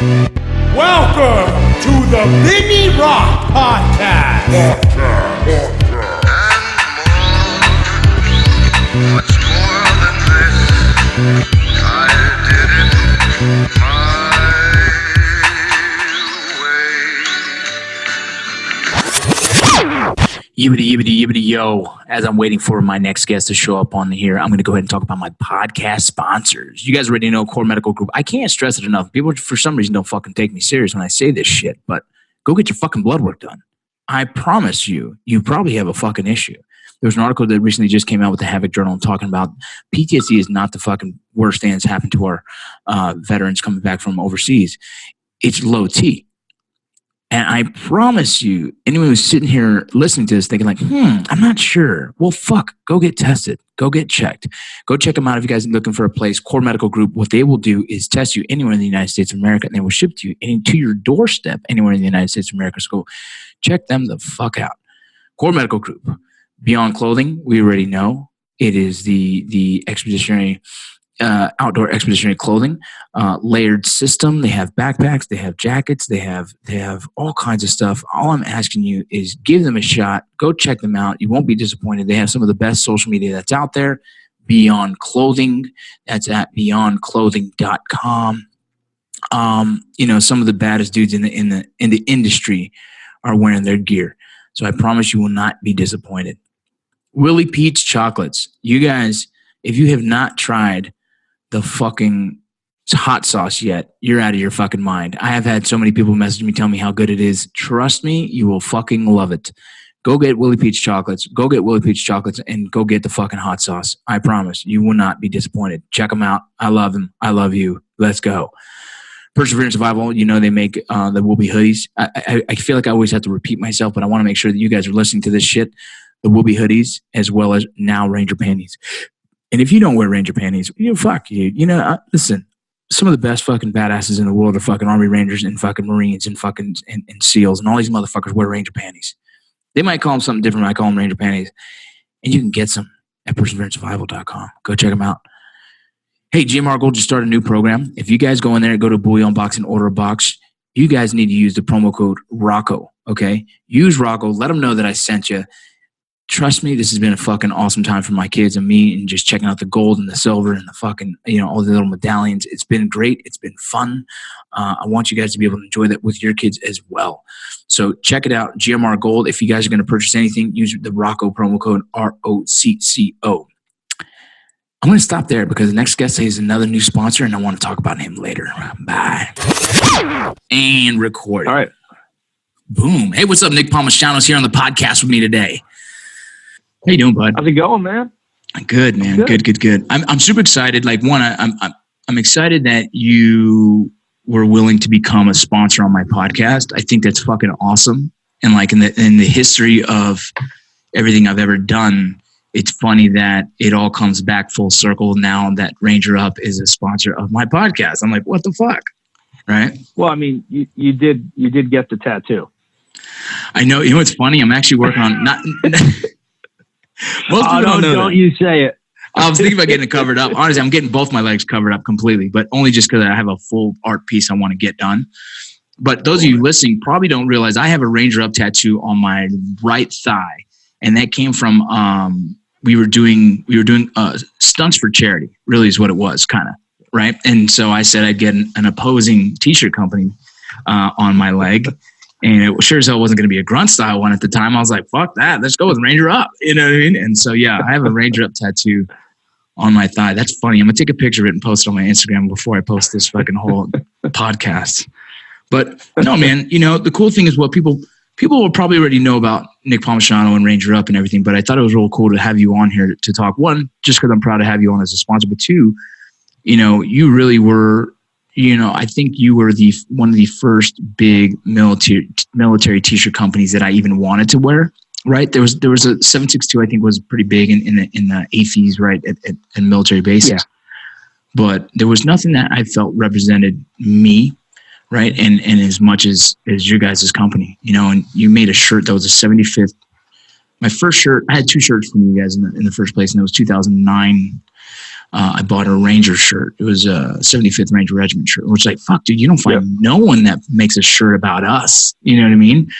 Welcome to the Vinny Rock Podcast. Much more than this, I did it my way. Yibbity yo. As I'm waiting for my next guest to show up on here, I'm going to go ahead and talk about my podcast sponsors. You guys already know Core Medical Group. I can't stress it enough. People, for some reason, don't fucking take me serious when I say this shit, but go get your fucking blood work done. I promise you probably have a fucking issue. There was an article that recently just came out with the Havoc Journal talking about PTSD is not the fucking worst thing that's happened to our veterans coming back from overseas. It's low T. And I promise you, anyone who's sitting here listening to this thinking like, I'm not sure. Well, fuck, go get tested. Go get checked. Go check them out if you guys are looking for a place. Core Medical Group, what they will do is test you anywhere in the United States of America, and they will ship to you and to your doorstep anywhere in the United States of America. So go check them the fuck out. Core Medical Group. Beyond Clothing, we already know. It is the expeditionary outdoor expeditionary clothing, layered system. They have backpacks, they have jackets, they have all kinds of stuff. All I'm asking you is give them a shot. Go check them out. You won't be disappointed. They have some of the best social media that's out there. Beyond Clothing, that's at beyondclothing.com. Some of the baddest dudes in the industry are wearing their gear. So I promise you will not be disappointed. Willie Pete's Chocolates. You guys, if you have not tried the fucking hot sauce yet, you're out of your fucking mind. I have had so many people message me, tell me how good it is. Trust me, you will fucking love it. Go get Willie Pete's Chocolates. Go get Willie Pete's Chocolates and go get the fucking hot sauce. I promise you will not be disappointed. Check them out. I love them. I love you. Let's go. Perseverance Survival, they make the Will Be hoodies. I feel like I always have to repeat myself, but I want to make sure that you guys are listening to this shit. The Will Be hoodies, as well as now Ranger panties. And if you don't wear Ranger panties, fuck you. Listen, some of the best fucking badasses in the world are fucking Army Rangers and fucking Marines and fucking and SEALs, and all these motherfuckers wear Ranger panties. They might call them something different. I call them Ranger panties. And you can get some at perseverancesurvival.com. Go check them out. Hey, GMR Gold just started a new program. If you guys go in there and go to Bullion Box and order a box, you guys need to use the promo code ROCCO, okay? Use ROCCO. Let them know that I sent you. Trust me, this has been a fucking awesome time for my kids and me, and just checking out the gold and the silver and the fucking, all the little medallions. It's been great. It's been fun. I want you guys to be able to enjoy that with your kids as well. So check it out, GMR Gold. If you guys are going to purchase anything, use the ROCCO promo code ROCCO. I'm going to stop there because the next guest is another new sponsor, and I want to talk about him later. Bye. And record. All right. Boom. Hey, what's up? Nick Palmisciano's here on the podcast with me today. How you doing, bud? How's it going, man? Good, man. Good. I'm super excited. Like, one, I'm excited that you were willing to become a sponsor on my podcast. I think that's fucking awesome. And like in the history of everything I've ever done, it's funny that it all comes back full circle now that Ranger Up is a sponsor of my podcast. I'm like, what the fuck? Right? Well, I mean, you did get the tattoo. I know. You know what's funny? I'm actually working on not. Most people don't know. Don't you say it? I was thinking about getting it covered up. Honestly, I'm getting both my legs covered up completely, but only just because I have a full art piece I want to get done. But those of you listening probably don't realize I have a Ranger Up tattoo on my right thigh, and that came from we were doing stunts for charity. Really, is what it was, kind of, right? And so I said I'd get an opposing T-shirt company on my leg. And it sure as hell wasn't going to be a grunt style one at the time. I was like, fuck that. Let's go with Ranger Up. You know what I mean? And so, yeah, I have a Ranger Up tattoo on my thigh. That's funny. I'm going to take a picture of it and post it on my Instagram before I post this fucking whole podcast. But no, man, the cool thing is what people will probably already know about Nick Palmisciano and Ranger Up and everything. But I thought it was real cool to have you on here to talk. One, just because I'm proud to have you on as a sponsor. But two, you really were... I think you were one of the first big military T-shirt companies that I even wanted to wear. Right, there was a 762 I think was pretty big in the AFEs, right, at military bases. Yeah. But there was nothing that I felt represented me, right, and as much as your guys' company, And you made a shirt that was a 75th. My first shirt, I had two shirts from you guys in the first place, and it was 2009. I bought a Ranger shirt. It was a 75th Ranger Regiment shirt, which like, fuck, dude, you don't find no one that makes a shirt about us. You know what I mean?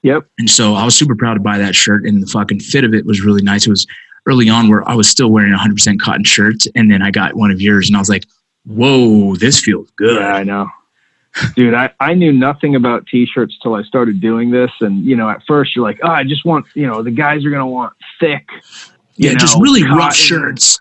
Yep. And so I was super proud to buy that shirt, and the fucking fit of it was really nice. It was early on where I was still wearing 100% cotton shirts, and then I got one of yours, and I was like, whoa, this feels good. Yeah, I know. Dude, I knew nothing about T-shirts till I started doing this. And, at first you're like, oh, I just want, the guys are going to want thick. Just really rough shirts.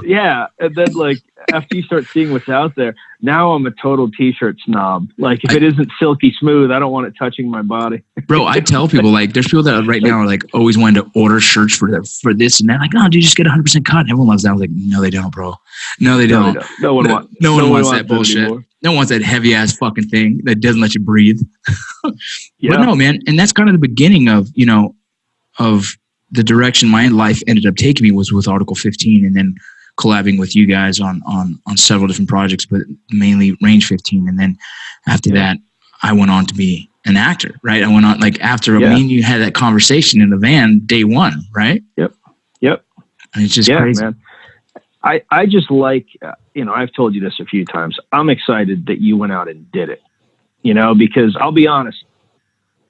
Yeah. And then like after you start seeing what's out there, now I'm a total T-shirt snob. Like if it isn't silky smooth, I don't want it touching my body. Bro, I tell people like there's people that right now are like always wanting to order shirts for this and that. Like, no, dude, just get 100% cotton. Everyone loves that. I was like, no, they don't, bro. No, they don't. No one wants that bullshit. No one wants that heavy ass fucking thing that doesn't let you breathe. Yeah. But no, man. And that's kind of the beginning of, of the direction my life ended up taking me was with Article 15 and then collabing with you guys on several different projects, but mainly Range 15. And then after that, I went on to be an actor, right? I went on like after me and you had that conversation in the van day one, right? Yep. And it's just crazy. Man. I just like, I've told you this a few times. I'm excited that you went out and did it, because I'll be honest,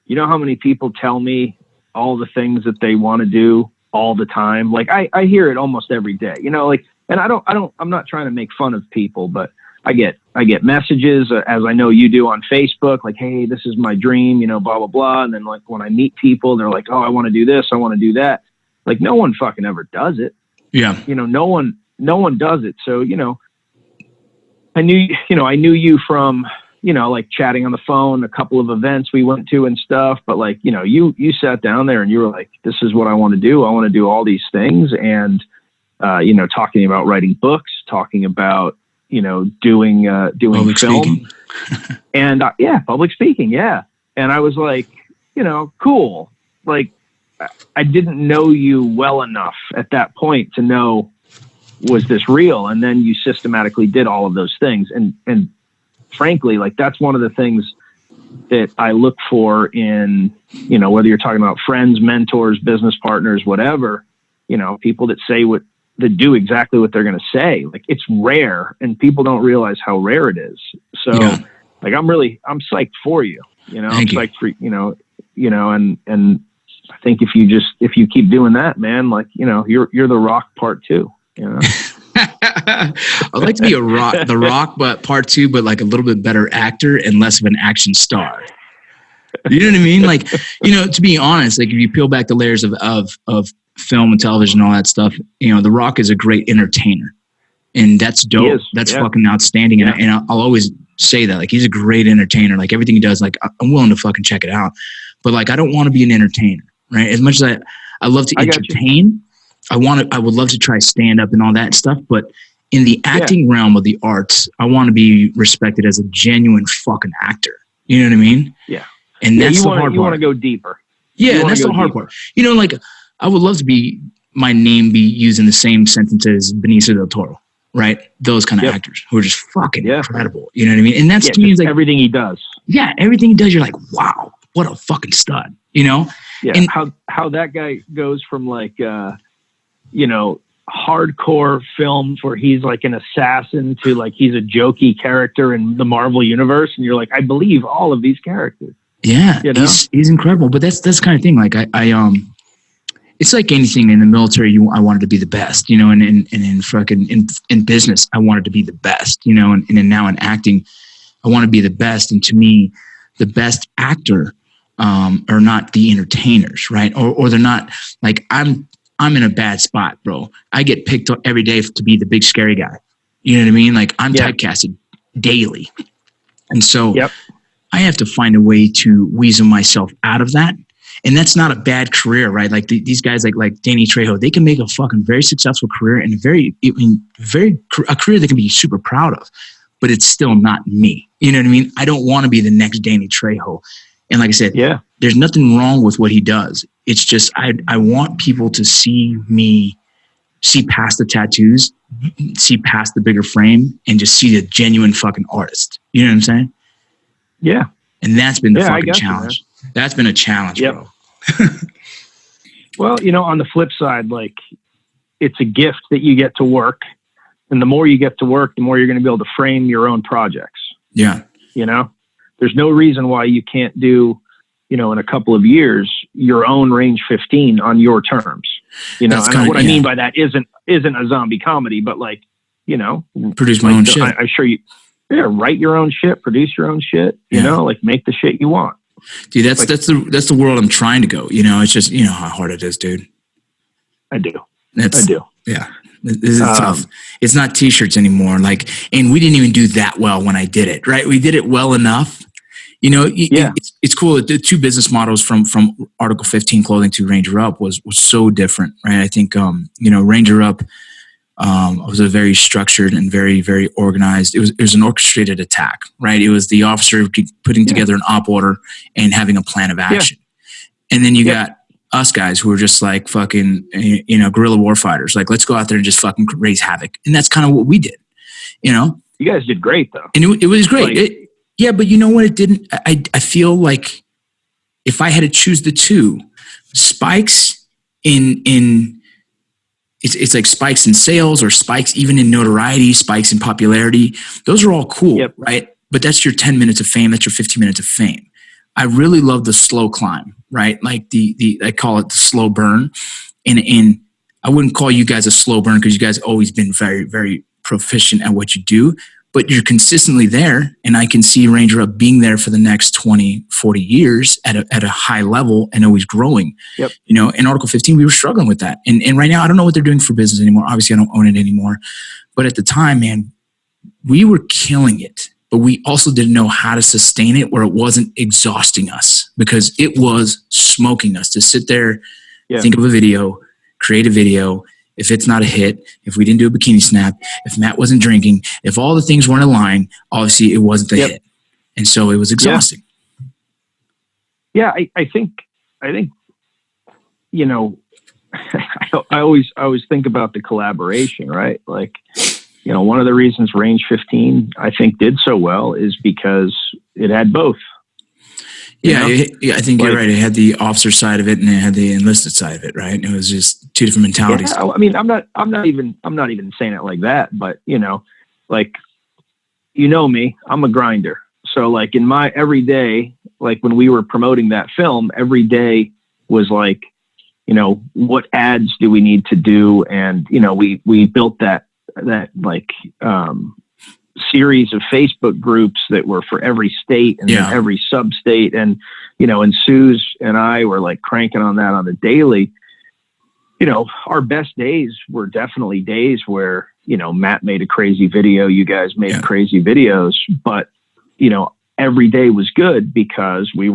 you know how many people tell me all the things that they want to do all the time? Like I hear it almost every day, and I'm not trying to make fun of people, but I get messages as I know you do on Facebook, like, hey, this is my dream, blah, blah, blah. And then like when I meet people, they're like, oh, I want to do this. I want to do that. Like no one fucking ever does it. Yeah. No one does it. So, I knew you from, like chatting on the phone, a couple of events we went to and stuff, but like, you sat down there and you were like, this is what I want to do. I want to do all these things. And, talking about writing books, talking about, doing public film speaking. and public speaking. Yeah. And I was like, cool. Like I didn't know you well enough at that point to know, was this real? And then you systematically did all of those things. And frankly, like that's one of the things that I look for in, whether you're talking about friends, mentors, business partners, whatever, people that do exactly what they're going to say. Like it's rare and people don't realize how rare it is. So like, I'm psyched for you, I'm psyched for, and I think if you keep doing that, man, like, you're the Rock part 2. I'd like to be the Rock, but part 2, but like a little bit better actor and less of an action star. You know what I mean? Like, to be honest, like if you peel back the layers of film and television and all that stuff, The Rock is a great entertainer, and that's dope. That's fucking outstanding. Yeah. And I'll always say that, like, he's a great entertainer. Like everything he does, like I'm willing to fucking check it out, but like, I don't want to be an entertainer, right? As much as I love to entertain, I would love to try stand up and all that stuff, but in the acting realm of the arts, I want to be respected as a genuine fucking actor. You know what I mean? Yeah. And that's the hard part. You want to go deeper. Yeah, and that's the hard part. Like I would love to be my name be used in the same sentence as Benicio del Toro, right? Those kind of actors who are just fucking incredible. You know what I mean? And that's to me is like everything he does. Yeah, everything he does, you're like, wow, what a fucking stud. Yeah. And how that guy goes from like hardcore films where he's like an assassin to like he's a jokey character in the Marvel universe, and you're like, I believe all of these characters. Yeah, he's incredible. But that's the kind of thing. Like I it's like anything in the military. I wanted to be the best, and in fucking in business, I wanted to be the best, and now in acting, I want to be the best. And to me, the best actor are not the entertainers, right? Or they're not like I'm in a bad spot, bro. I get picked up every day to be the big scary guy. You know what I mean? Like I'm typecasted daily, and so I have to find a way to weasel myself out of that. And that's not a bad career, right? Like these guys like Danny Trejo, they can make a fucking very successful career and a career they can be super proud of, but it's still not me. You know what I mean? I don't want to be the next Danny Trejo. And like I said, there's nothing wrong with what he does. It's just, I want people to see past the tattoos, see past the bigger frame, and just see the genuine fucking artist. You know what I'm saying? Yeah. And that's been the fucking challenge. That's been a challenge, bro. Well, on the flip side, like it's a gift that you get to work And the more you get to work, the more you're going to be able to frame your own projects. Yeah. You know, there's no reason why you can't do, you know, in a couple of years, your own Range 15 on your terms. You know, and what I mean by that isn't a zombie comedy, but like, you know, produce my own shit. I assure you, write your own shit, produce your own shit, you know, like make the shit you want. Dude, that's the world I'm trying to go. You know, it's just, you know how hard it is, dude. I do. Yeah. This is tough. It's not t-shirts anymore. Like, and we didn't even do that well when I did it, right? We did it well enough. You know, it's cool. The two business models from Article 15 clothing to Ranger Up was so different, right? I think, you know, Ranger Up was a very structured and very, very organized. It was an orchestrated attack, right? It was the officer putting together an op order and having a plan of action. And then you got us guys who are just like fucking, you know, guerrilla war fighters. Like, let's go out there and just fucking raise havoc. And that's kind of what we did, you know? You guys did great though. And it was great. Like, yeah, but you know what? It didn't. I feel like if I had to choose the two, spikes in it's like spikes in sales or spikes even in notoriety, spikes in popularity. Those are all cool, right? But that's your 10 minutes of fame. That's your 15 minutes of fame. I really love the slow climb, right? Like I call it the slow burn, and I wouldn't call you guys a slow burn because you guys always been very, very proficient at what you do. But you're consistently there, and I can see Ranger Up being there for the next 20, 40 years at a high level and always growing. You know, in Article 15, we were struggling with that. And right now, I don't know what they're doing for business anymore. Obviously, I don't own it anymore. But at the time, man, we were killing it. But we also didn't know how to sustain it where it wasn't exhausting us because it was smoking us to sit there, think of a video, create a video. If it's not a hit, if we didn't do a bikini snap, if Matt wasn't drinking, if all the things weren't aligned, obviously it wasn't the hit. And so it was exhausting. Yeah, I think, you know, I always think about the collaboration, right? Like, you know, one of the reasons Range 15, I think, did so well is because it had both. Yeah, I think you're right. It had the officer side of it, and it had the enlisted side of it, right? It was just two different mentalities. Yeah, I mean, I'm not even saying it like that, but you know, like, you know me, I'm a grinder. So like in my everyday, like when we were promoting that film, every day was like, you know, what ads do we need to do? And, you know, we built that like, series of Facebook groups that were for every state and every sub-state. And, you know, and Suze and I were like cranking on that on the daily. You know, our best days were definitely days where, you know, Matt made a crazy video, you guys made crazy videos, but, you know, every day was good because we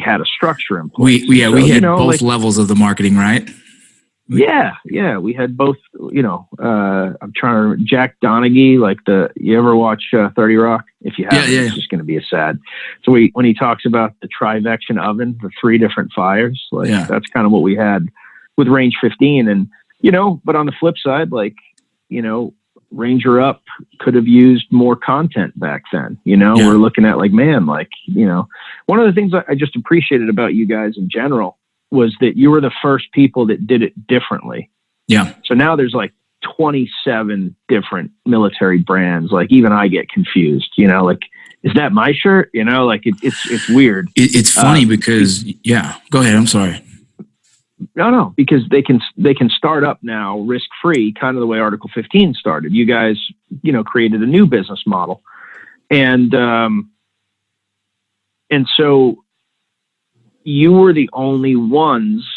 had a structure in place. We had both levels of the marketing, right? Yeah, we had both. You know, I'm trying to remember, Jack Donaghy, like you ever watch 30 Rock? If you haven't, it's just going to be a sad. So when he talks about the trivection oven, the 3 different fires, like that's kind of what we had with Range 15. And, you know, but on the flip side, like, you know, Ranger Up could have used more content back then. You know, we're looking at like, man, like, you know, one of the things I just appreciated about you guys in general was that you were the first people that did it differently. Yeah. So now there's like 27 different military brands. Like even I get confused, you know, like, is that my shirt? You know, like it's weird. It's funny because go ahead. I'm sorry. No, because they can start up now risk-free, kind of the way Article 15 started. You guys, you know, created a new business model. And so you were the only ones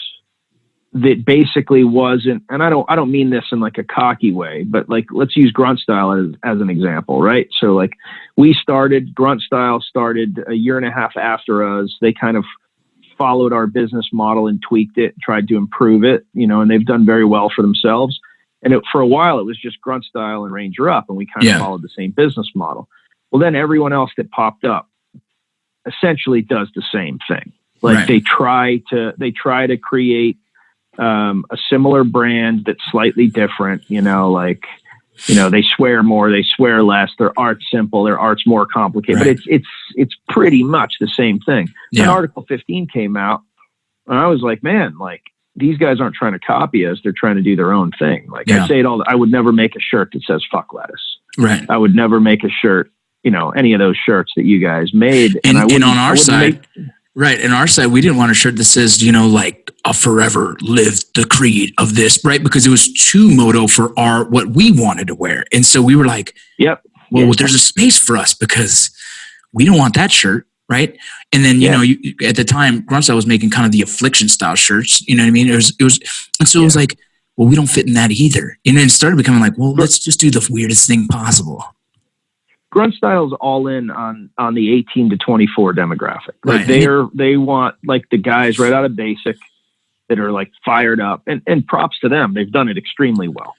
that basically wasn't, and I don't mean this in like a cocky way, but like, let's use Grunt Style as an example, right? So like Grunt Style started a year and a half after us. They kind of followed our business model and tweaked it, tried to improve it, you know, and they've done very well for themselves. And for a while, it was just Grunt Style and Ranger Up, and we kind of followed the same business model. Well, then everyone else that popped up essentially does the same thing. Like they try to create a similar brand that's slightly different, you know, like, you know, they swear more, they swear less, their art's simple, their art's more complicated, but it's pretty much the same thing. Then Article 15 came out, and I was like, man, like, these guys aren't trying to copy us. They're trying to do their own thing. Like Yeah. I say it all, I would never make a shirt that says fuck lettuce. Right. I would never make a shirt, any of those shirts that you guys made. And, I and wouldn't- on I our wouldn't side, make- right. And our side, we didn't want a shirt that says, like a forever live the creed of this, right? Because it was too moto for what we wanted to wear. And so we were like, Yep. well, Yeah. there's a space for us because we don't want that shirt. Right. And then, at the time, Grunt Style was making kind of the affliction style shirts. You know what I mean? It was, and so it was like, well, we don't fit in that either. And then it started becoming like, well, let's just do the weirdest thing possible. Grunt Style's all in on the 18 to 24 demographic. Like Right. they want like the guys right out of basic that are like fired up, and props to them. They've done it extremely well,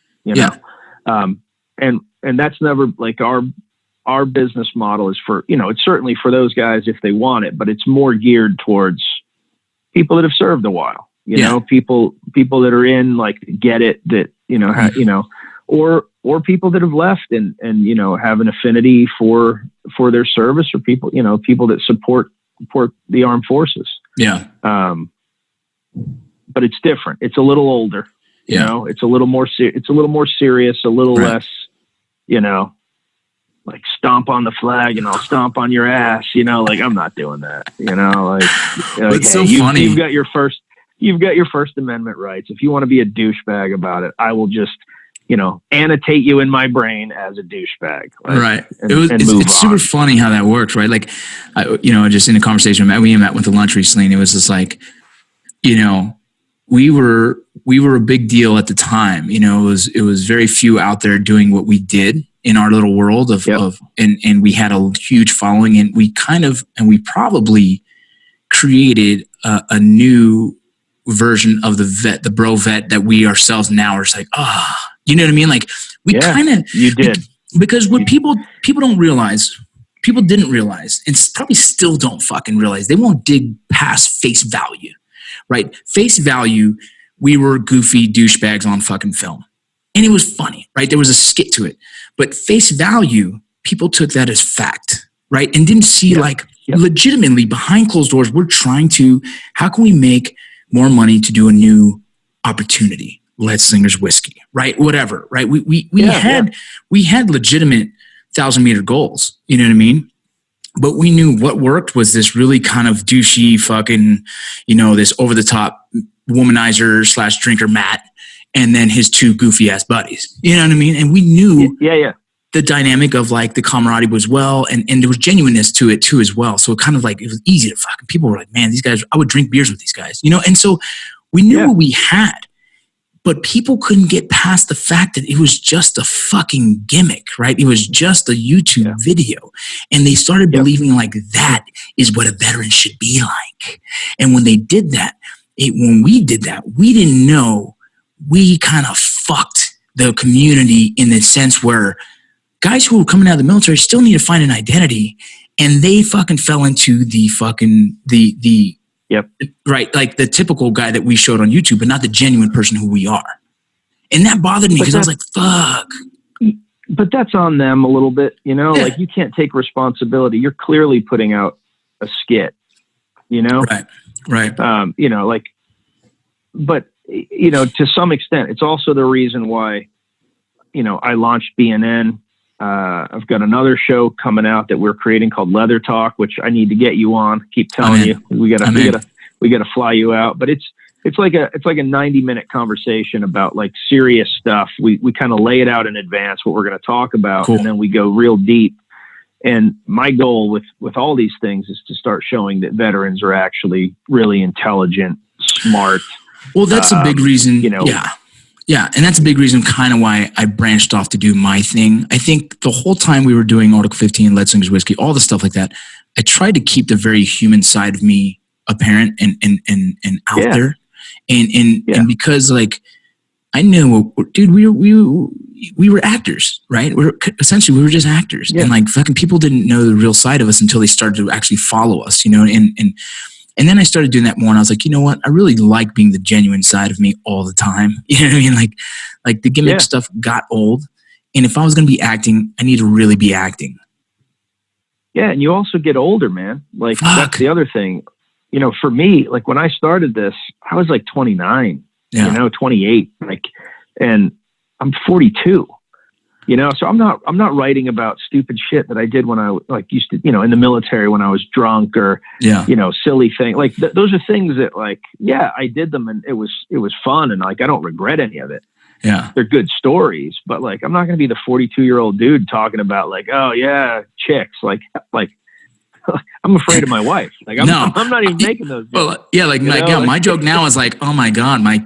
and that's never like our business model is for, it's certainly for those guys if they want it, but it's more geared towards people that have served a while, people that are in, like, get it, that, or people that have left and have an affinity for their service, or people that support the armed forces. Yeah. But it's different. It's a little older, it's a little more, it's a little more serious, a little Right. less, like stomp on the flag and I'll stomp on your ass, like I'm not doing that, It's so funny. You've got your First Amendment rights. If you want to be a douchebag about it, I will just, annotate you in my brain as a douchebag. Right. And, It's super funny how that works, right? Like, just in a conversation, we met with the lunch recently, and it was just like, we were a big deal at the time. It was very few out there doing what we did in our little world and we had a huge following, and we probably created a new version of the bro vet that we ourselves now are just like, you know what I mean? Like you did, because what people don't realize, people didn't realize, and probably still don't fucking realize, they won't dig past face value, right? Face value, we were goofy douchebags on fucking film. And it was funny, right? There was a skit to it. But face value, people took that as fact, right? And didn't see legitimately behind closed doors, we're trying to, how can we make more money to do a new opportunity? Let's Slinger's Whiskey, right? Whatever, right? We had legitimate 1,000-meter goals, you know what I mean? But we knew what worked was this really kind of douchey fucking, this over-the-top womanizer / drinker Matt, and then his two goofy ass buddies. You know what I mean? And we knew the dynamic of like the camaraderie was well, and there was genuineness to it too as well. So it kind of like, it was easy to fucking, people were like, man, these guys, I would drink beers with these guys, and so we knew what we had, but people couldn't get past the fact that it was just a fucking gimmick, right? It was just a YouTube video. And they started believing like that is what a veteran should be like. And when they did that, when we did that, we didn't know, we kind of fucked the community in the sense where guys who were coming out of the military still need to find an identity, and they fucking fell into the fucking, right, like the typical guy that we showed on YouTube, but not the genuine person who we are. And that bothered me because I was like, fuck. But that's on them a little bit, like you can't take responsibility. You're clearly putting out a skit, Right. But to some extent, it's also the reason why, I launched BNN. I've got another show coming out that we're creating called Leather Talk, which I need to get you on. Keep telling you, we gotta fly you out. But it's like a 90-minute conversation about like serious stuff. We kind of lay it out in advance what we're going to talk about, and then we go real deep. And my goal with all these things is to start showing that veterans are actually really intelligent, smart. Well, that's a big reason. Yeah. And that's a big reason kind of why I branched off to do my thing. I think the whole time we were doing Article 15, Let's Slinger's Whiskey, all the stuff like that, I tried to keep the very human side of me apparent and out there. And because like, I knew, dude, we were actors, right? We were just actors. And like fucking people didn't know the real side of us until they started to actually follow us, and then I started doing that more, and I was like, you know what? I really like being the genuine side of me all the time. You know what I mean? Like the gimmick stuff got old, and if I was going to be acting, I need to really be acting. Yeah, and you also get older, man. Like that's the other thing. For me, like when I started this, I was like 29. Yeah. 28, like, and I'm 42. So I'm not writing about stupid shit that I did when I like used to, in the military when I was drunk or, silly thing. Like those are things that like, yeah, I did them and it was fun. And like, I don't regret any of it. Yeah. They're good stories, but like, I'm not going to be the 42-year-old dude talking about like, oh yeah, chicks. Like I'm afraid of my wife. Like I'm not even making those jokes. Well, yeah, my joke now is like, oh my God, my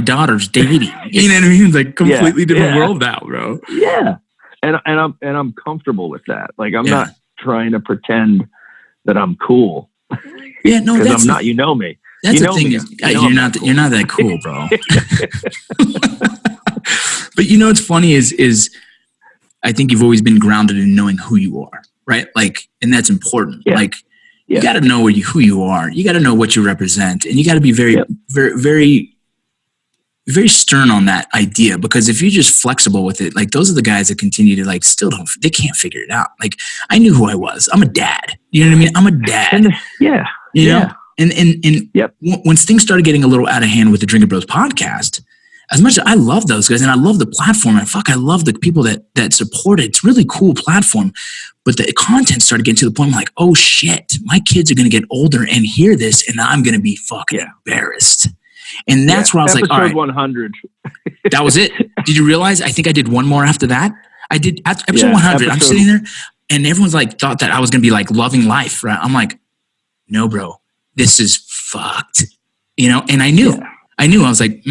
daughter's dating. You know what I mean? It's like completely different world now, bro. Yeah. And I'm comfortable with that. Like I'm not trying to pretend that I'm cool. Yeah, no, because I'm not. You know me. That's the thing is, you're not that cool, bro. But what's funny is I think you've always been grounded in knowing who you are. Right. Like, and that's important. Yeah. Like you got to know who you are. You got to know what you represent, and you got to be very, very, very, very stern on that idea, because if you're just flexible with it, like those are the guys that continue to like, they can't figure it out. Like I knew who I was. I'm a dad. You know what I mean? I'm a dad. You know? And when things started getting a little out of hand with the Drinking Bros podcast, as much as I love those guys and I love the platform, and I love the people that support it. It's a really cool platform. But the content started getting to the point I'm like, oh shit, my kids are going to get older and hear this and I'm going to be fucking embarrassed. And that's where I was like, all right. 100. That was it. Did you realize? I think I did one more after that. I did episode 100. I'm sitting there and everyone's like thought that I was going to be like loving life. Right? I'm like, no, bro, this is fucked. And I knew. I was like,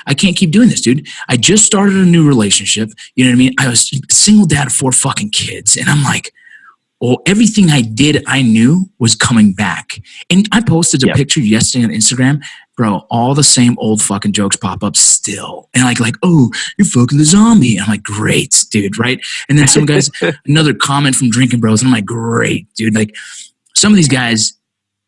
I can't keep doing this, dude. I just started a new relationship. You know what I mean? I was a single dad of 4 fucking kids. And I'm like, well, everything I did, I knew was coming back. And I posted a picture yesterday on Instagram. Bro, all the same old fucking jokes pop up still. And like, oh, you're fucking the zombie. I'm like, great, dude, right? And then some guys, another comment from Drinking Bros. And I'm like, great, dude. Like some of these guys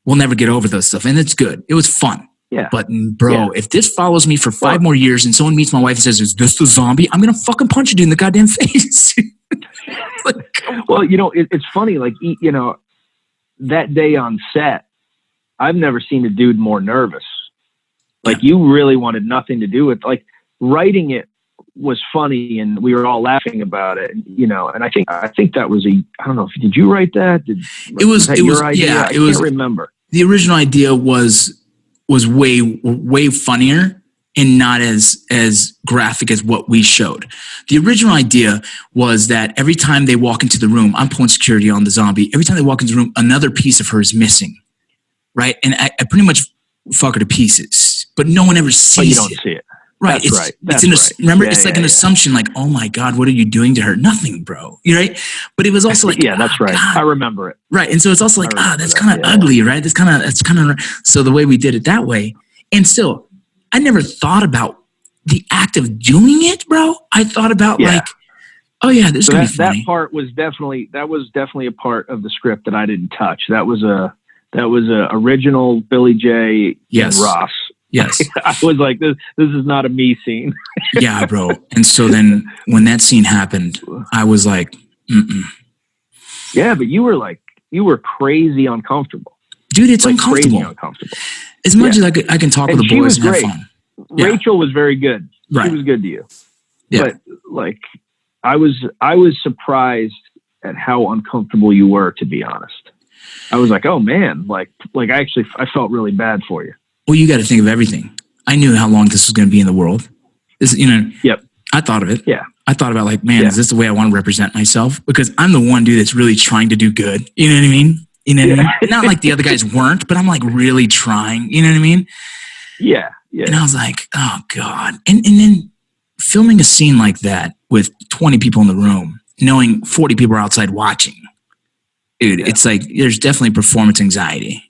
will never get over those stuff. And it's good. It was fun. Yeah. But bro, if this follows me for 5 more years and someone meets my wife and says, is this the zombie? I'm going to fucking punch you in the goddamn face. Well, it's funny. Like, that day on set, I've never seen a dude more nervous. Like you really wanted nothing to do with like writing it was funny and we were all laughing about it, and I think that was I don't know, did you write that? It was your idea? Yeah, I can't remember. The original idea was way funnier and not as graphic as what we showed. The original idea was that every time they walk into the room, I'm pulling security on the zombie. Every time they walk into the room, another piece of her is missing, right? And I pretty much fuck her to pieces, but no one ever sees but you don't see it. Right. That's right. Remember, it's like an assumption like, oh my God, what are you doing to her? Nothing, bro. You're right. But it was also like, that's right. God. I remember it. Right. And so it's also like, that's kind of ugly, right? It's kind of, so the way we did it that way. And still, I never thought about the act of doing it, bro. I thought about like, oh yeah, this is going to be funny. That part was definitely a part of the script that I didn't touch. That was a original Billy J. and Ross. Yes. I was like, this is not a me scene. Yeah, bro. And so then when that scene happened, I was like, Yeah, but you were crazy uncomfortable. Dude, it's like uncomfortable. Crazy uncomfortable. As much as I can talk with the boys and have fun. Yeah. Rachel was very good. Right. She was good to you. Yeah. But like, I was surprised at how uncomfortable you were, to be honest. I was like, oh man, like I felt really bad for you. Well, you got to think of everything. I knew how long this was going to be in the world. I thought of it. Yeah. I thought about like, man, is this the way I want to represent myself? Because I'm the one dude that's really trying to do good. You know what I mean? You know what I mean? Not like the other guys weren't, but I'm like really trying. You know what I mean? Yeah. Yeah. And I was like, oh God. And then filming a scene like that with 20 people in the room, knowing 40 people are outside watching, dude, it's like, there's definitely performance anxiety,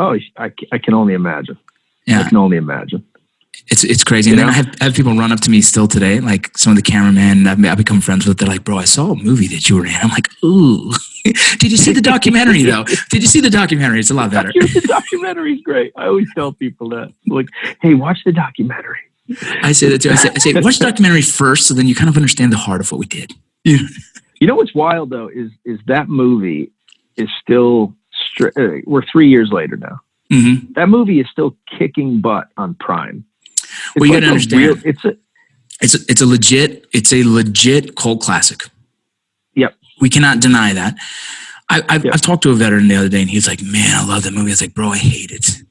Oh, I can only imagine. Yeah. I can only imagine. It's crazy. And then I have people run up to me still today, like some of the cameramen I've become friends with. They're like, bro, I saw a movie that you were in. I'm like, ooh. Did you see the documentary though? Did you see the documentary? It's a lot better. The documentary's great. I always tell people that. Like, hey, watch the documentary. I say that too. I say, watch the documentary first, so then you kind of understand the heart of what we did. You know what's wild though is that movie is still. We're 3 years later now. Mm-hmm. That movie is still kicking butt on Prime. Well, you got to a understand. real- It's a legit cult classic. Yep. We cannot deny that. I've talked to a veteran the other day, and he's like, "Man, I love that movie." I was like, "Bro, I hate it,"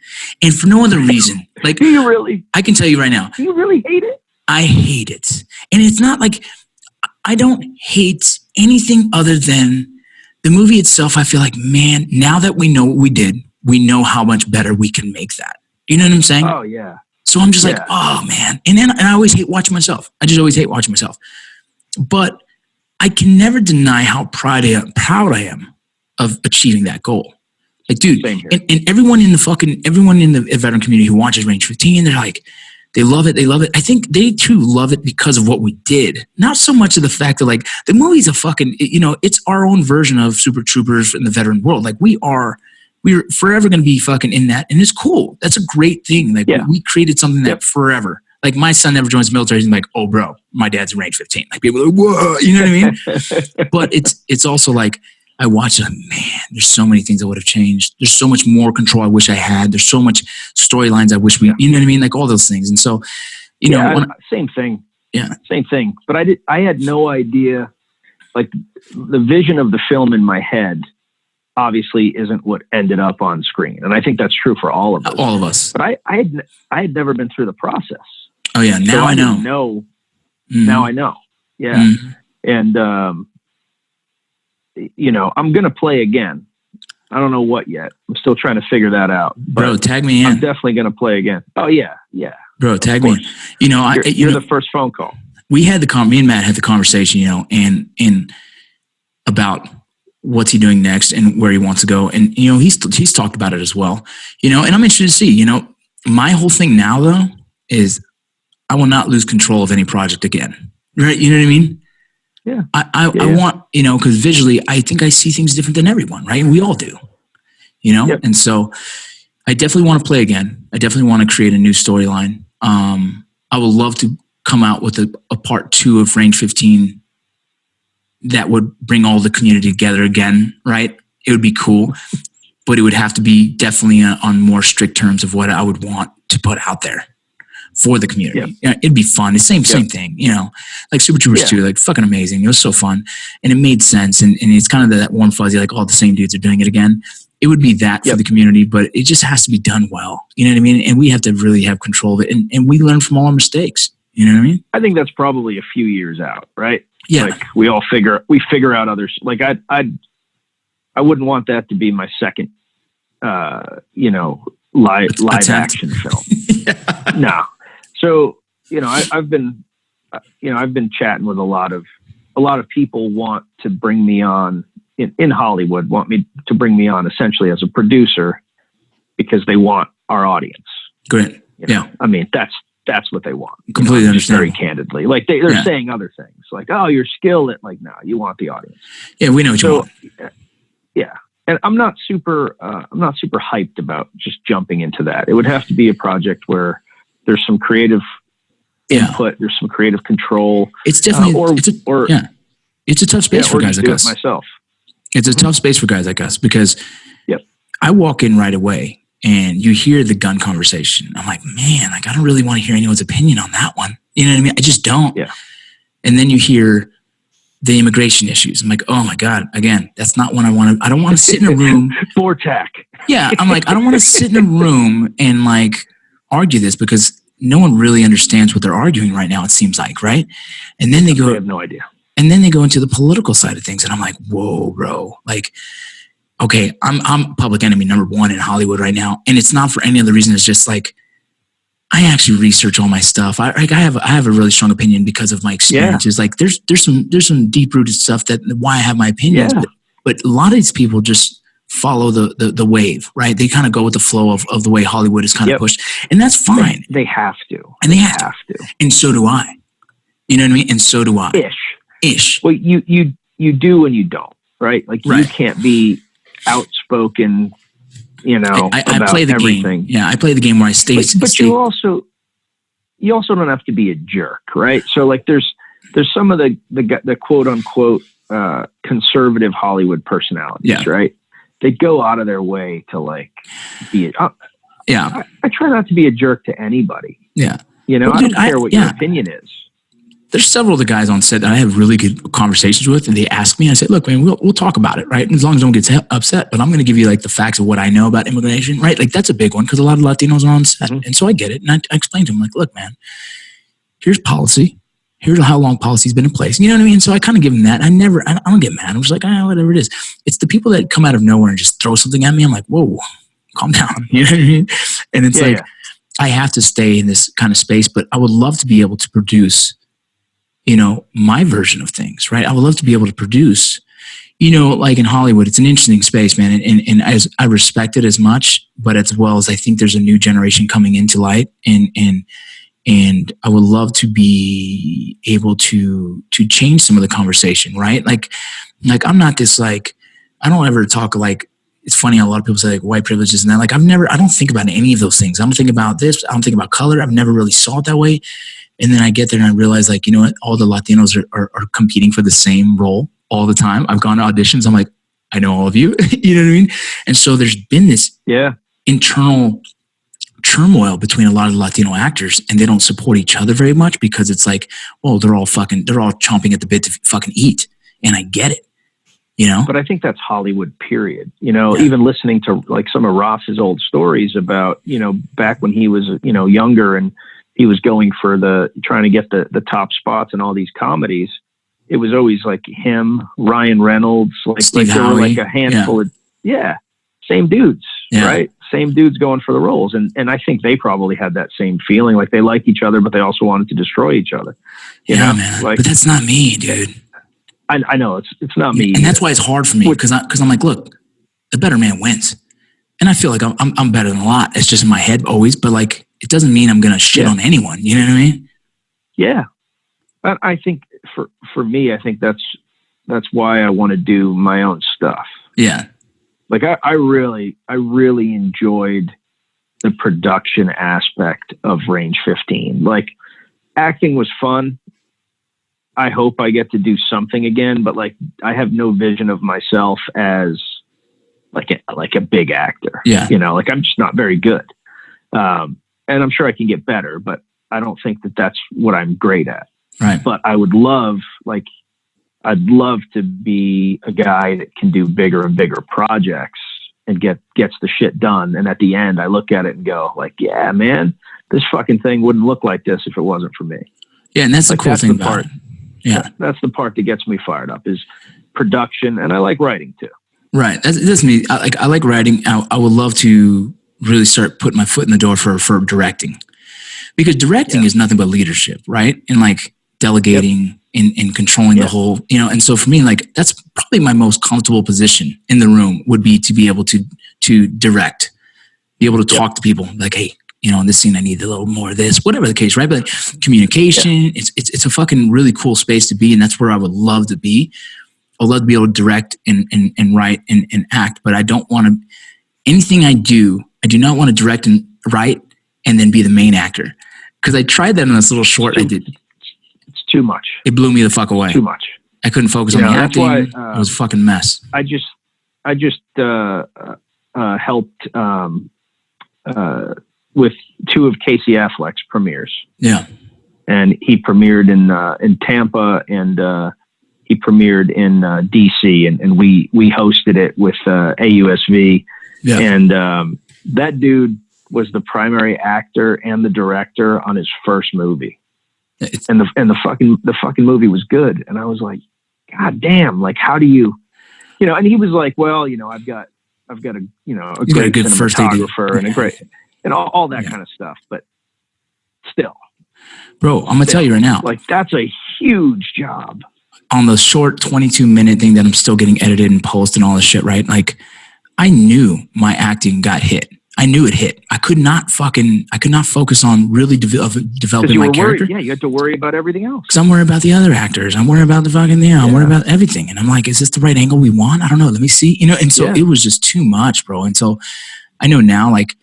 and for no other reason. Like, Do you really? I can tell you right now, Do you really hate it? I hate it, and it's not like I don't hate anything other than the movie itself. I feel like, man, now that we know what we did, we know how much better we can make that. You know what I'm saying? Oh yeah. So I'm just like, oh man, and I always hate watching myself. I just always hate watching myself, but I can never deny how proud I am of achieving that goal. Like, dude, and everyone in the veteran community who watches Range 15, they're like, they love it. They love it. I think they too love it because of what we did. Not so much of the fact that like the movie's a fucking, it's our own version of Super Troopers in the veteran world. Like we're forever going to be fucking in that. And it's cool. That's a great thing. Like we created something that forever, like my son never joins the military. He's like, oh bro, my dad's in Range 15. Like people are like, whoa, you know what I mean? But it's also like, I watch it, man, there's so many things I would have changed. There's so much more control I wish I had. There's so much storylines I wish you know what I mean? Like all those things. And so, same thing. Yeah. Same thing. But I had no idea, like the vision of the film in my head obviously isn't what ended up on screen. And I think that's true for all of us. All of us. But I had never been through the process. Oh yeah. Now I know. Now I know. Yeah. Mm-hmm. And, I'm going to play again. I don't know what yet. I'm still trying to figure that out. Bro, tag me in. I'm definitely going to play again. Oh yeah. Yeah. Bro, tag me in. You're the first phone call. We had me and Matt had the conversation, and about what's he doing next and where he wants to go. And, he's talked about it as well, and I'm interested to see, my whole thing now though is I will not lose control of any project again. Right. You know what I mean? Yeah. I want, because visually, I think I see things different than everyone, right? And we all do, Yep. And so I definitely want to play again. I definitely want to create a new storyline. I would love to come out with a part 2 of Range 15 that would bring all the community together again, right? It would be cool, but it would have to be definitely on more strict terms of what I would want to put out there for the community. Yeah. It'd be fun. The same thing, like Super Troopers 2, like fucking amazing. It was so fun and it made sense. And it's kind of that warm fuzzy, like all the same dudes are doing it again. It would be that for the community, but it just has to be done well. You know what I mean? And we have to really have control of it. And we learn from all our mistakes. You know what I mean? I think that's probably a few years out, right? Yeah. Like we figure out others. Like I wouldn't want that to be my second, live action film. No. So, I've been chatting with a lot of people want to bring me on in Hollywood, want me to bring me on essentially as a producer because they want our audience. Great. Yeah. I mean, that's what they want. Completely understand. Very candidly. Like they're saying other things like, oh, you're skilled at no, you want the audience. Yeah. We know what you want. Yeah. And I'm not super hyped about just jumping into that. It would have to be a project where there's some creative input, there's some creative control. It's definitely, it's a tough space for guys like us. Myself. It's a tough space for guys like us because I walk in right away and you hear the gun conversation. I'm like, man, I don't really want to hear anyone's opinion on that one. You know what I mean? I just don't. Yeah. And then you hear the immigration issues. I'm like, oh my God, again, that's not what I want to, I don't want to sit in a room. Vortac. Yeah. I'm like, I don't want to sit in a room and argue this because no one really understands what they're arguing right now. It seems like, right? And then they have no idea. And then they go into the political side of things. And I'm like, whoa, bro. Like, okay, I'm public enemy number 1 in Hollywood right now. And it's not for any other reason. It's just like, I actually research all my stuff. I have a really strong opinion because of my experiences. Like there's some deep rooted stuff that why I have my opinions, but a lot of these people just follow the wave, right? They kind of go with the flow of the way Hollywood is kind of pushed, and that's fine. They have to, and they have to, and so do I. You know what I mean? And so do I. Ish. Well, you do and you don't, right? Like you can't be outspoken. I play the everything. game. Yeah, I play the game where I stay. But you also don't have to be a jerk, right? So like there's some of the quote unquote conservative Hollywood personalities, right? They go out of their way to be. I try not to be a jerk to anybody. Yeah. You know, Well, I dude, don't care what your opinion is. There's several of the guys on set that I have really good conversations with, and they ask me, and I say, look, man, we'll talk about it, right? And as long as no one gets upset, but I'm going to give you like the facts of what I know about immigration, right? Like that's a big one because a lot of Latinos are on set. And so I get it. And I explain to them like, look, man, here's policy. Here's how long policy's been in place. You know what I mean? So I kind of give them that. I don't get mad. I'm just like, whatever it is. It's the people that come out of nowhere and just throw something at me. I'm like, whoa, calm down. You know what I mean? And it's I have to stay in this kind of space, but I would love to be able to produce, you know, my version of things, right? I would love to be able to produce, you know, like in Hollywood, it's an interesting space, man. And as I respect it as much, but as well as I think there's a new generation coming into light, and I would love to be able to change some of the conversation, right? Like I'm not this, like, I don't ever talk like, it's funny how a lot of people say like white privileges and that. Like I don't think about any of those things. I don't think about this. I don't think about color. I've never really saw it that way. And then I get there and I realize, like, you know what? All the Latinos are competing for the same role all the time. I've gone to auditions. I'm like, I know all of you. You know what I mean? And so there's been this internal turmoil between a lot of the Latino actors, and they don't support each other very much because it's like, oh, they're all chomping at the bit to fucking eat. And I get it, you know? But I think that's Hollywood, period. You know, even listening to like some of Ross's old stories about, you know, back when he was, you know, younger and he was going for trying to get the top spots in all these comedies. It was always like him, Ryan Reynolds, like there were like a handful of, same dudes, right? Same dudes going for the roles. And I think they probably had that same feeling, like they liked each other, but they also wanted to destroy each other. You know? Man. Like, but that's not me, dude. I know it's not me. And that's why it's hard for me because I'm like, look, the better man wins. And I feel like I'm better than a lot. It's just in my head always, but like, it doesn't mean I'm going to shit on anyone. You know what I mean? Yeah. But I think for me, I think that's why I want to do my own stuff. Yeah. Like I really enjoyed the production aspect of Range 15. Like acting was fun. I hope I get to do something again, but like I have no vision of myself as like a big actor. Yeah. You know, like I'm just not very good. And I'm sure I can get better, but I don't think that that's what I'm great at. Right. But I would love, like, I'd love to be a guy that can do bigger and bigger projects and gets the shit done. And at the end, I look at it and go like, yeah, man, this fucking thing wouldn't look like this if it wasn't for me. Yeah. And that's like, the cool thing about it. Yeah. That's the part that gets me fired up is production. And I like writing too. Right. That's me. I like writing. I would love to really start putting my foot in the door for directing, because directing is nothing but leadership, right? And like delegating and controlling the whole, you know. And so for me, like that's probably my most comfortable position in the room would be to be able to direct, be able to talk to people like, hey, you know, in this scene, I need a little more of this, whatever the case, right? But like, communication, it's a fucking really cool space to be. And that's where I would love to be. I'd love to be able to direct and write and act, but I don't want to, anything I do not want to direct and write and then be the main actor. Because I tried that in this little short I did. It's too much. It blew me the fuck away. Too much. I couldn't focus on the acting. It was a fucking mess. I just helped with two of Casey Affleck's premieres. Yeah. And he premiered in Tampa and he premiered in DC and we hosted it with AUSV. Yeah. And that dude was the primary actor and the director on his first movie. And the fucking movie was good. And I was like, God damn, like how do you know, and he was like, well, you know, I've got a, you know, a great good cinematographer and a great, and all that kind of stuff. But still, bro, I'm gonna tell you right now, like that's a huge job on the short 22-minute thing that I'm still getting edited and post and all this shit. Right. Like I knew my acting got hit. I knew it hit. I could not focus on really developing my character. Yeah, you had to worry about everything else. Because I'm worried about the other actors. I'm worried about the fucking, I'm worried about everything. And I'm like, is this the right angle we want? I don't know. Let me see. You know, and so it was just too much, bro. And so I know now, like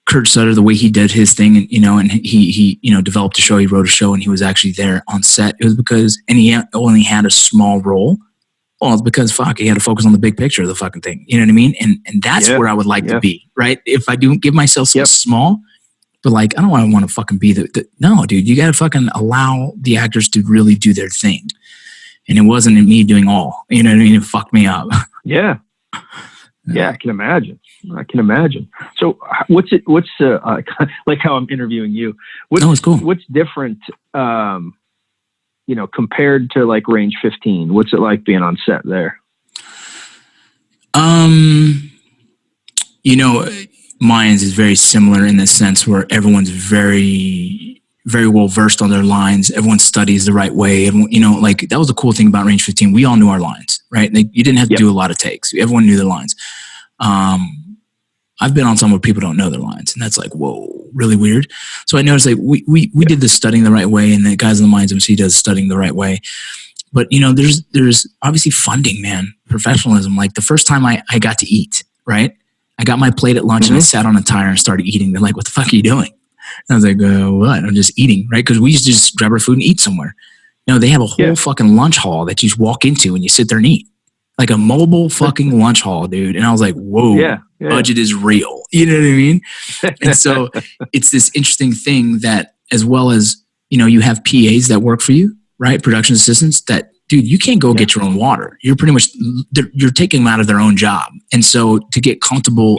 Kurt Sutter, the way he did his thing, and, you know, and he you know, developed a show, he wrote a show, and he was actually there on set. It was because, and he only had a small role. Well, it's because he had to focus on the big picture of the fucking thing. You know what I mean? And that's where I would like to be, right? If I do give myself so small, But like, I don't want to fucking be no, dude, you got to fucking allow the actors to really do their thing. And it wasn't me doing all, you know what I mean? It fucked me up. Yeah. Yeah, I can imagine. So what's like how I'm interviewing you? It's cool. What's different, compared to like Range 15? What's it like being on set there? Mayans is very similar in the sense where everyone's very, very well versed on their lines. Everyone studies the right way. Everyone, that was the cool thing about Range 15. We all knew our lines, right? You didn't have to do a lot of takes. Everyone knew their lines. I've been on some where people don't know their lines, and that's like, whoa, really weird. So I noticed like we did the studying the right way, and the guys in the Mayans MC does studying the right way. But there's obviously funding, man, professionalism. Like the first time I got to eat, right? I got my plate at lunch and I sat on a tire and started eating. They're like, what the fuck are you doing? And I was like, what? I'm just eating, right? Because we used to just grab our food and eat somewhere. They have a whole fucking lunch hall that you just walk into and you sit there and eat. Like a mobile fucking lunch hall, dude. And I was like, whoa, budget is real. You know what I mean? And so it's this interesting thing that as well as, you have PAs that work for you, right? Production assistants that, dude, you can't go get your own water. You're pretty much, you're taking them out of their own job. And so to get comfortable,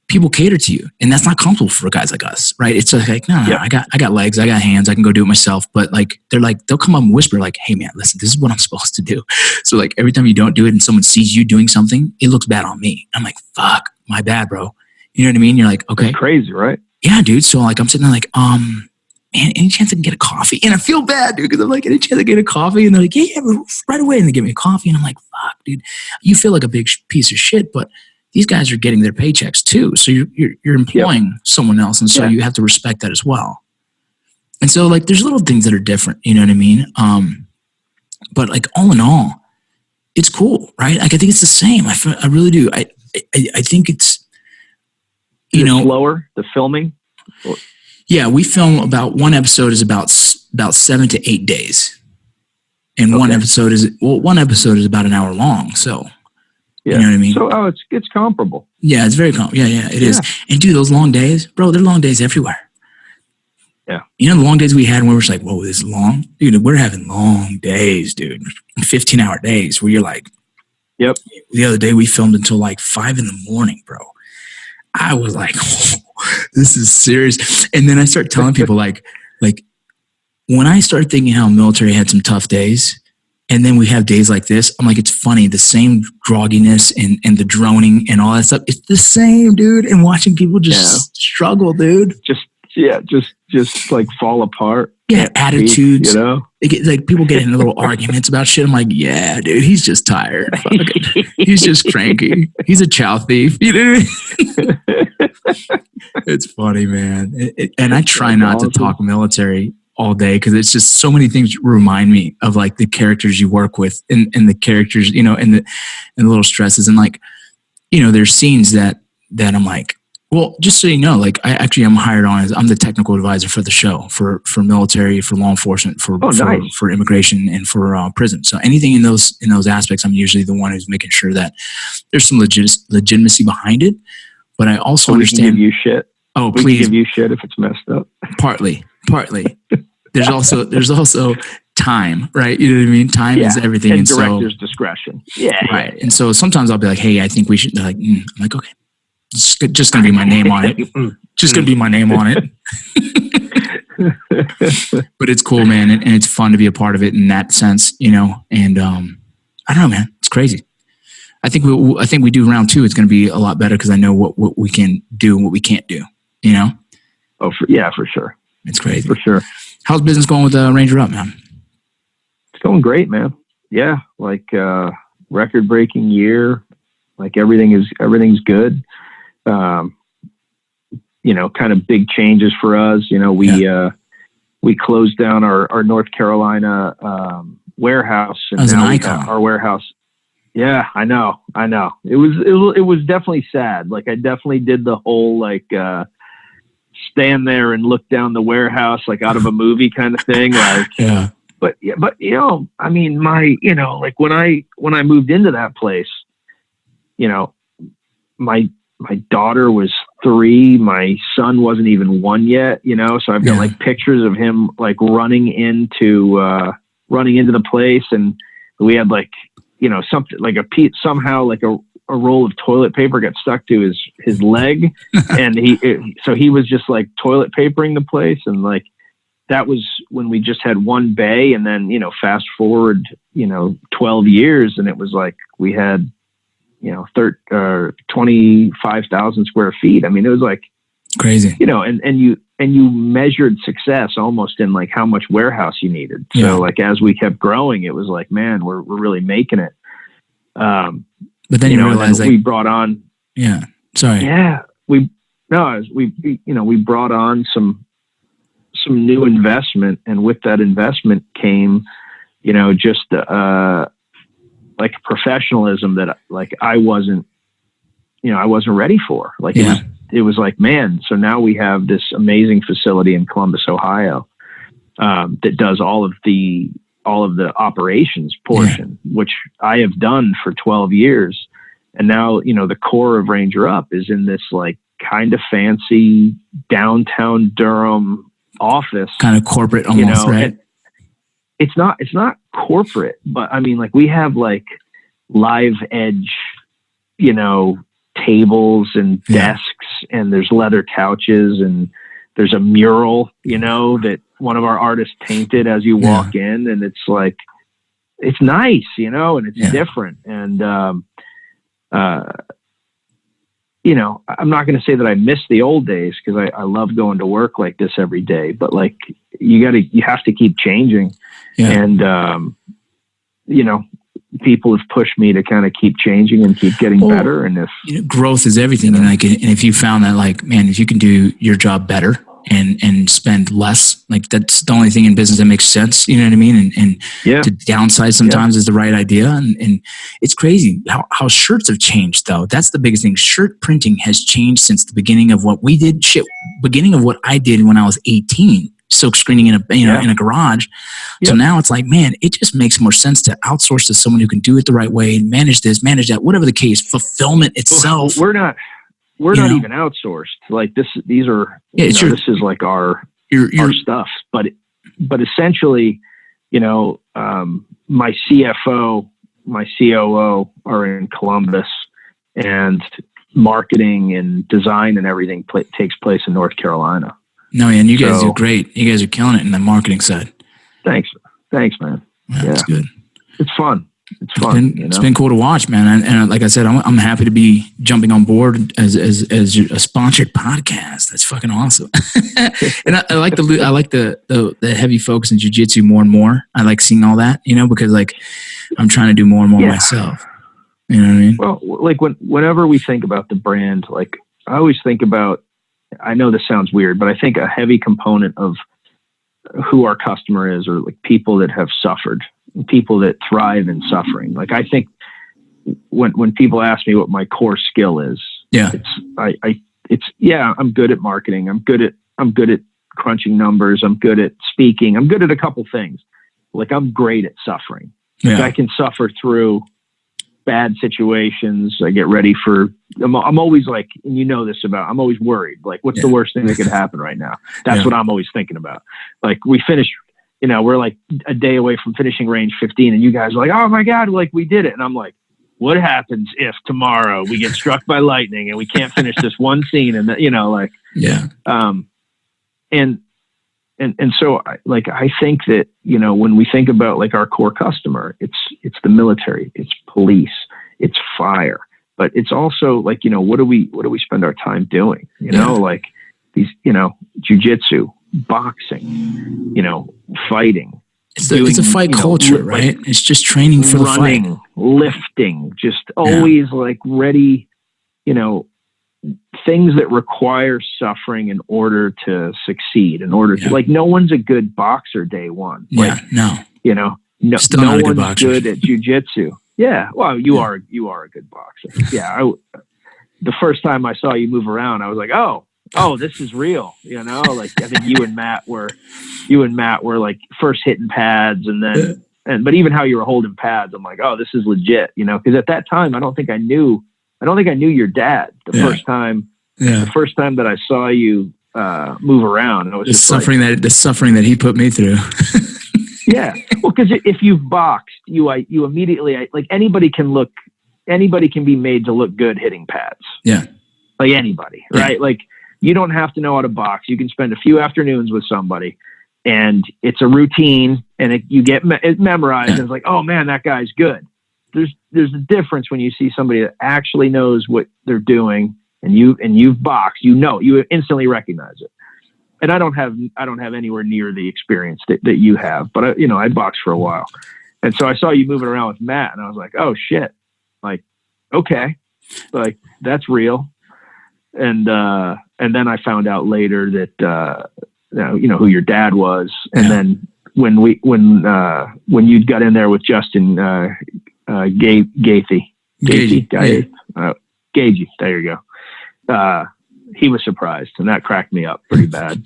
people cater to you, and that's not comfortable for guys like us, right? It's like, no, I got legs, I got hands, I can go do it myself. But like, they'll come up and whisper like, hey man, listen, this is what I'm supposed to do. So like every time you don't do it and someone sees you doing something, it looks bad on me. I'm like, fuck, my bad, bro. You know what I mean? You're like, okay. That's crazy, right? Yeah, dude. So like, I'm sitting there like, man, any chance I can get a coffee? And I feel bad, dude, because I'm like, any chance I can get a coffee? And they're like, yeah, right away. And they give me a coffee. And I'm like, fuck, dude, you feel like a big piece of shit, but these guys are getting their paychecks too. So you're employing someone else. And so you have to respect that as well. And so like, there's little things that are different, you know what I mean? But like all in all, it's cool, right? Like, I think it's the same. I really do. I think it's, slower, the filming. Yeah, we film about one episode is about 7 to 8 days, and one episode is about an hour long. So, you know what I mean. So, it's comparable. Yeah, it's very comparable. Yeah, it is. And dude, those long days, bro, they're long days everywhere. Yeah, the long days we had, and we were just like, whoa, this is long, dude. We're having long days, dude. 15-hour days where you're like, yep. The other day we filmed until like 5 a.m, bro. I was like, oh, this is serious. And then I start telling people like when I start thinking how military had some tough days, and then we have days like this, I'm like, it's funny. The same grogginess and the droning and all that stuff. It's the same, dude. And watching people just struggle, dude. Just like fall apart. Yeah, attitudes. They get, like, people get into little arguments about shit. I'm like, yeah, dude, he's just tired. He's just cranky. He's a chow thief. You know what I mean? It's funny, man. And I try not to talk military all day because it's just so many things remind me of like the characters you work with and the characters, and the little stresses. And like, there's scenes that I'm like, well, just so you know, like I'm hired on as I'm the technical advisor for the show for military, for law enforcement, for immigration, and for prison. So anything in those aspects, I'm usually the one who's making sure that there's some legitimacy behind it. But I also understand. We can give you shit. Oh, we please. Can give you shit if it's messed up. Partly. There's also time, right? You know what I mean? Time is everything, and director's discretion. Yeah, right. And so sometimes I'll be like, hey, I think we should. They're like, I'm like, okay. It's just going to be my name on it. Just going to be my name on it. But it's cool, man. And it's fun to be a part of it in that sense, and I don't know, man, it's crazy. I think we do round 2. It's going to be a lot better because I know what we can do and what we can't do, Oh, for sure. It's crazy. For sure. How's business going with Ranger Up, man? It's going great, man. Yeah. Like, record-breaking year. Like everything's good. Kind of big changes for us. We closed down our North Carolina warehouse, and as now an icon. Our warehouse. Yeah, I know. It was definitely sad. Like I definitely did the whole like stand there and look down the warehouse like out of a movie kind of thing. Like yeah. But I mean, like when I moved into that place, my daughter was 3. My son wasn't even 1 yet, you know, so I've got like pictures of him like running into the place, and we had like, you know, something like somehow like a roll of toilet paper got stuck to his leg, and so he was just like toilet papering the place, and like that was when we just had one bay, and then, you know, fast forward, you know, 12 years, and it was like we had, you know, 25,000 square feet. I mean, it was like crazy, you know, and you measured success almost in like how much warehouse you needed. So like as we kept growing, it was like, man, we're really making it. But then you realize we brought on, we brought on some new investment, and with that investment came, you know, just like professionalism that like I wasn't ready for. Like it was like, man, so now we have this amazing facility in Columbus, Ohio, that does all of the operations portion, which I have done for 12 years. And now, you know, the core of Ranger Up is in this like kind of fancy downtown Durham office, kind of corporate almost, you know, right? It's not corporate, but I mean, like we have like live edge, you know, tables and desks, and there's leather couches, and there's a mural, you know, that one of our artists painted as you walk in, and it's like, it's nice, you know, and it's different. And, you know, I'm not going to say that I miss the old days, because I love going to work like this every day, but like you have to keep changing. And, you know, people have pushed me to kind of keep changing and keep getting better. And if you know, growth is everything. And like, and if you found that like, man, if you can do your job better and spend less, like that's the only thing in business that makes sense. You know what I mean? And to downsize sometimes is the right idea. And it's crazy how shirts have changed though. That's the biggest thing. Shirt printing has changed since the beginning of what we did. Beginning of what I did when I was 18. Silk screening in a garage. So now it's like, man, it just makes more sense to outsource to someone who can do it the right way, manage this, manage that, whatever the case. Fulfillment itself. We're not even outsourced. Like these are, this is like our stuff. But essentially, you know, my CFO, my COO are in Columbus, and marketing and design and everything takes place in North Carolina. No, and you guys do great. You guys are killing it in the marketing side. Thanks, man. That's good. It's fun. It's been cool to watch, man. And like I said, I'm happy to be jumping on board as a sponsored podcast. That's fucking awesome. And I like the heavy focus in jiu-jitsu more and more. I like seeing all that, you know, because like I'm trying to do more and more myself. You know what I mean? Well, like whenever we think about the brand, like I always think about, I know this sounds weird, but I think a heavy component of who our customer is are like people that have suffered, people that thrive in suffering. Like I think when people ask me what my core skill is, I'm good at marketing. I'm good at crunching numbers. I'm good at speaking. I'm good at a couple things. Like I'm great at suffering. Like I can suffer through bad situations. I get ready for, I'm always like, and you know this about, I'm always worried. Like, what's the worst thing that could happen right now? That's what I'm always thinking about. Like we finished, you know, we're like a day away from finishing range 15, and you guys are like, oh my God, like we did it. And I'm like, what happens if tomorrow we get struck by lightning and we can't finish this one scene? And you know, like, and so I think that, you know, when we think about like our core customer, it's the military, it's police, it's fire, but it's also like, you know, what do we spend our time doing? You know, like these, you know, jiu-jitsu, boxing, you know, fighting. It's a fight culture, right? It's just training for running, the fight. Lifting, just always like ready, you know, things that require suffering in order to succeed, in order to like, no one's a good boxer day one. Like, you know, no one's good at jujitsu. Yeah. Well, you are a good boxer. Yeah. The first time I saw you move around, I was like, oh, this is real. You know, like I think you and Matt were like first hitting pads, and then, but even how you were holding pads, I'm like, oh, this is legit, you know? Cause at that time, I don't think I knew your dad the first time Yeah. The first time that I saw you move around, I was The just suffering that he put me through. yeah. Well, because if you've boxed, you immediately, like anybody can be made to look good hitting pads. Yeah. Like anybody, right? Like you don't have to know how to box. You can spend a few afternoons with somebody and it's a routine and you get it memorized and it's like, oh man, that guy's good. There's a difference when you see somebody that actually knows what they're doing and you've boxed, you instantly recognize it. And I don't have anywhere near the experience that you have, but I boxed for a while. And so I saw you moving around with Matt and I was like, oh shit. Like, okay. Like that's real. And then I found out later that, who your dad was. And then when you got in there with Justin, Gagey, there you go. He was surprised and that cracked me up pretty bad.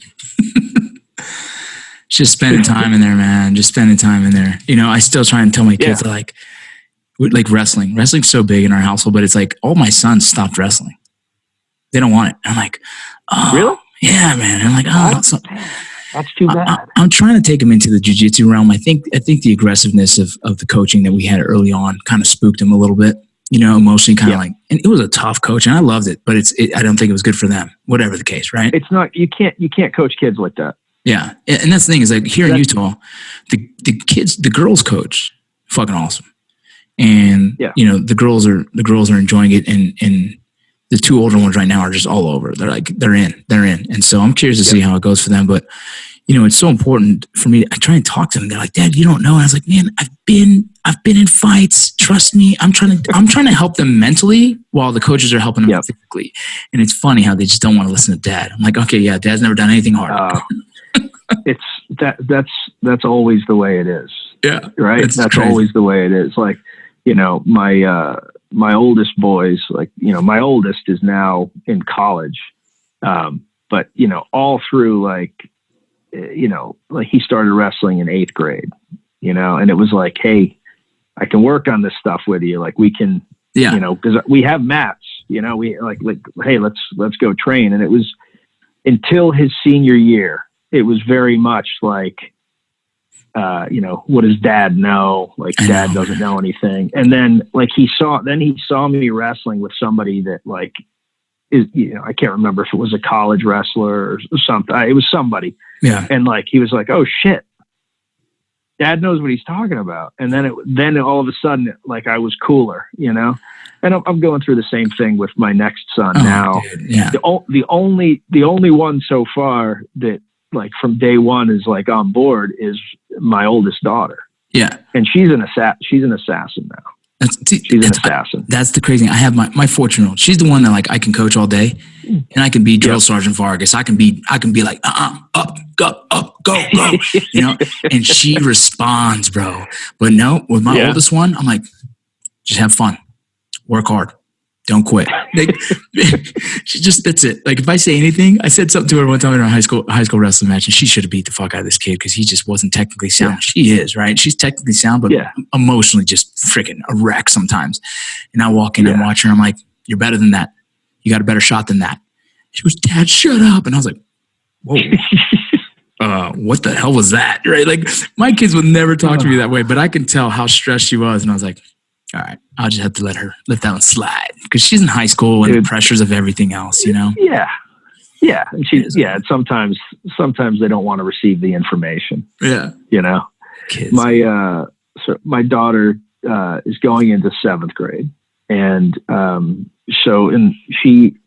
Just spending time in there, man. Just spending time in there. I still try and tell my kids like wrestling. Wrestling's so big in our household, but it's like all my sons stopped wrestling. They don't want it. I'm like, oh, really? Yeah, man. I'm like, oh, that's too bad. I'm trying to take them into the jiu-jitsu realm. I think the aggressiveness of the coaching that we had early on kind of spooked them a little bit, emotionally kind of like, and it was a tough coach and I loved it, but I don't think it was good for them, whatever the case, right? It's not, you can't coach kids like that. Yeah. And that's the thing is like here in Utah, the girls coach, fucking awesome. And, the girls are enjoying it and the two older ones right now are just all over. They're like, they're in. And so I'm curious to see how it goes for them. But, it's so important for me. I try and talk to them. They're like, Dad, you don't know. And I was like, man, I've been in fights. Trust me. I'm trying to help them mentally while the coaches are helping them physically. And it's funny how they just don't want to listen to Dad. I'm like, okay, yeah, Dad's never done anything hard. That's always the way it is. Yeah. Right. That's crazy. Always the way it is. Like, my oldest boys, like, my oldest is now in college. But, all through like he started wrestling in 8th grade, and it was like, hey, I can work on this stuff with you. Like we can, cause we have mats, we like, hey, let's go train. And it was until his senior year, it was very much like, what does Dad know? Like Dad doesn't know anything. And then like he saw me wrestling with somebody that like is, I can't remember if it was a college wrestler or something. It was somebody. Yeah. And like, he was like, oh shit, Dad knows what he's talking about. And then all of a sudden, like I was cooler, and I'm going through the same thing with my next son now. Dude, yeah. The only one so far that like from day one is like on board is my oldest daughter. Yeah. And she's an assassin now. She's an assassin. That's the crazy thing. I have my 14-year-old. She's the one that like I can coach all day, and I can be Drill Sergeant Vargas. I can be like up, go, and she responds, bro. But no, with my oldest one, I'm like, just have fun, work hard, don't quit. Like, she just, that's it. Like if I say anything, I said something to her one time in our high school wrestling match, and she should have beat the fuck out of this kid because he just wasn't technically sound. Yeah. She is, right? She's technically sound, but emotionally just freaking a wreck sometimes. And I walk in and watch her. I'm like, you're better than that. You got a better shot than that. She goes, Dad, shut up. And I was like, whoa. What the hell was that? Right? Like my kids would never talk to me that way, but I can tell how stressed she was. And I was like, all right, I'll just have to let that one slide because she's in high school and the pressures of everything else, Yeah. Yeah. And sometimes they don't want to receive the information. Yeah. Kids. My daughter is going into 7th grade. And she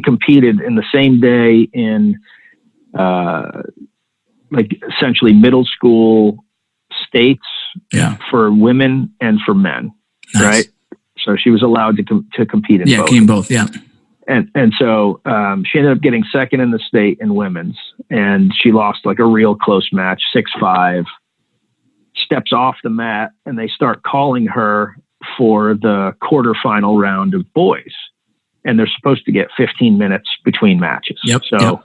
competed in the same day in like essentially middle school states for women and for men. Nice. Right. So she was allowed to compete in both. Yeah, in both. Yeah. And so she ended up getting second in the state in women's, and she lost like a real close match, 6-5, steps off the mat, and they start calling her for the quarterfinal round of boys. And they're supposed to get 15 minutes between matches. Yep. So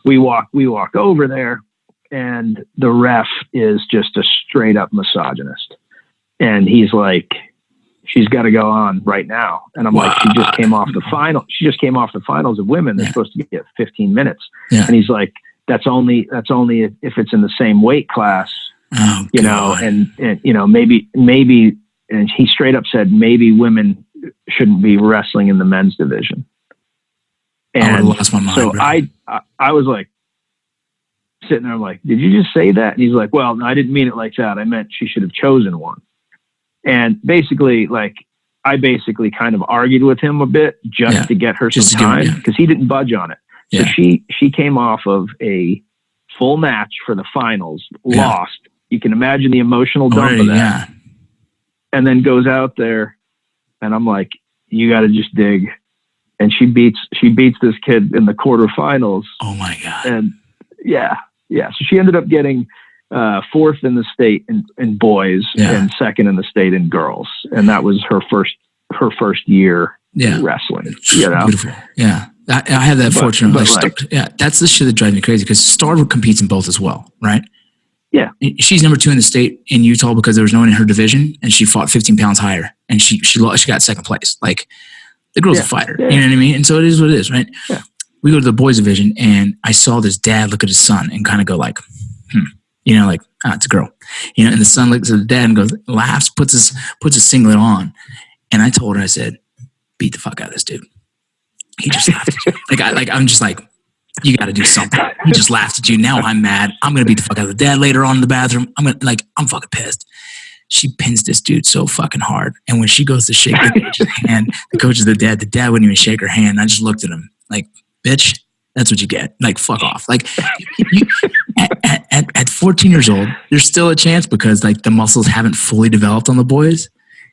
we walk over there, and the ref is just a straight up misogynist. And he's like, she's got to go on right now. And I'm like, she just came off the final. She just came off the finals of women. They're supposed to get 15 minutes. Yeah. And he's like, that's only if it's in the same weight class, you know, and, you know, maybe, and he straight up said, maybe women shouldn't be wrestling in the men's division. And I would've lost my mind, so bro. I was like, sitting there, I'm like, did you just say that? And he's like, well, no, I didn't mean it like that. I meant she should have chosen one. And basically, like, I basically kind of argued with him a bit just to get her some time because he didn't budge on it. So she came off of a full match for the finals, lost. You can imagine the emotional dump of that. And then goes out there, and I'm like, you got to just dig. And she beats this kid in the quarterfinals. Oh my God. And so she ended up getting fourth in the state in boys and second in the state in girls. And that was her first year wrestling. You know? Beautiful. Yeah. I had that fortune. That's the shit that drives me crazy because Star competes in both as well, right? Yeah. She's number 2 in the state in Utah because there was no one in her division, and she fought 15 pounds higher, and she got second place. Like, the girl's a fighter. Yeah. You know what I mean? And so it is what it is, right? Yeah. We go to the boys division, and I saw this dad look at his son and kind of go like, you know, like, it's a girl. You know, and the son looks at the dad and goes, laughs, puts a singlet on. And I told her, I said, beat the fuck out of this dude. He just laughed at you. I'm just like, you got to do something. He just laughed at you. Now I'm mad. I'm going to beat the fuck out of the dad later on in the bathroom. I'm fucking pissed. She pins this dude so fucking hard. And when she goes to shake the coach's hand, the coach is the dad wouldn't even shake her hand. I just looked at him like, bitch, that's what you get. Like, fuck off. Like, at 14 years old, there's still a chance because, like, the muscles haven't fully developed on the boys.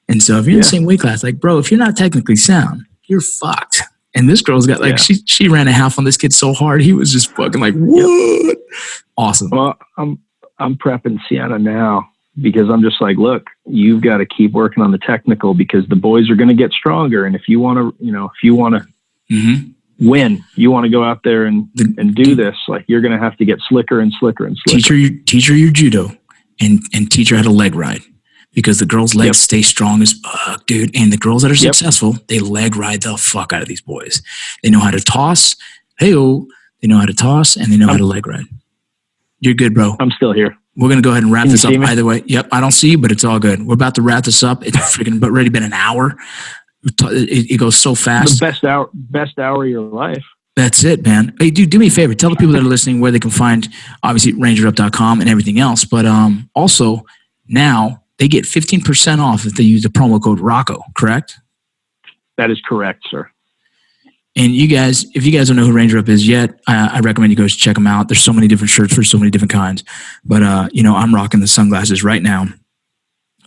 And so if you're in the same weight class, like, bro, if you're not technically sound, you're fucked. And this girl's got, like, she ran a half on this kid so hard, he was just fucking like, what? Awesome. Well, I'm prepping Sienna now because I'm just like, look, you've got to keep working on the technical because the boys are going to get stronger. And if you want to, win, you want to go out there and do this, like, you're going to have to get slicker and slicker and slicker. Teach her your judo and teach her how to leg ride. Because the girls' legs stay strong as fuck, dude. And the girls that are successful, they leg ride the fuck out of these boys. They know how to toss. Hey-oh. They know how to toss, and they know how to leg ride. You're good, bro. I'm still here. We're going to go ahead and wrap this up either way. Yep, I don't see you, but it's all good. We're about to wrap this up. It's freaking already been an hour. It goes so fast. The best hour of your life. That's it, man. Hey, dude, do me a favor. Tell the people that are listening where they can find, obviously, rangerup.com and everything else. But also, now, they get 15% off if they use the promo code Rocco, correct? That is correct, sir. And you guys, if you guys don't know who Ranger Up is yet, I recommend you go check them out. There's so many different shirts for so many different kinds. But, I'm rocking the sunglasses right now.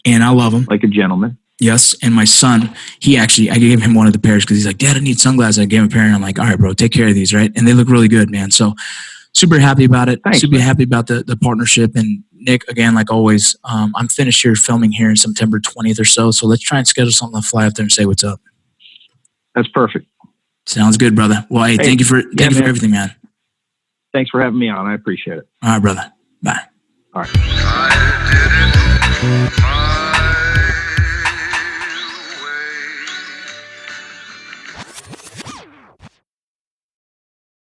And I love them. Like a gentleman. Yes. And my son, I gave him one of the pairs because he's like, Dad, I need sunglasses. I gave him a pair. And I'm like, all right, bro, take care of these, right? And they look really good, man. So super happy about it. Thanks, super happy about the partnership. And Nick, again, like always, I'm finished here filming here in September 20th or so. So let's try and schedule something to fly up there and say what's up. That's perfect. Sounds good, brother. Well, hey, thank you for everything, man. Thanks for having me on. I appreciate it. All right, brother. Bye. All right.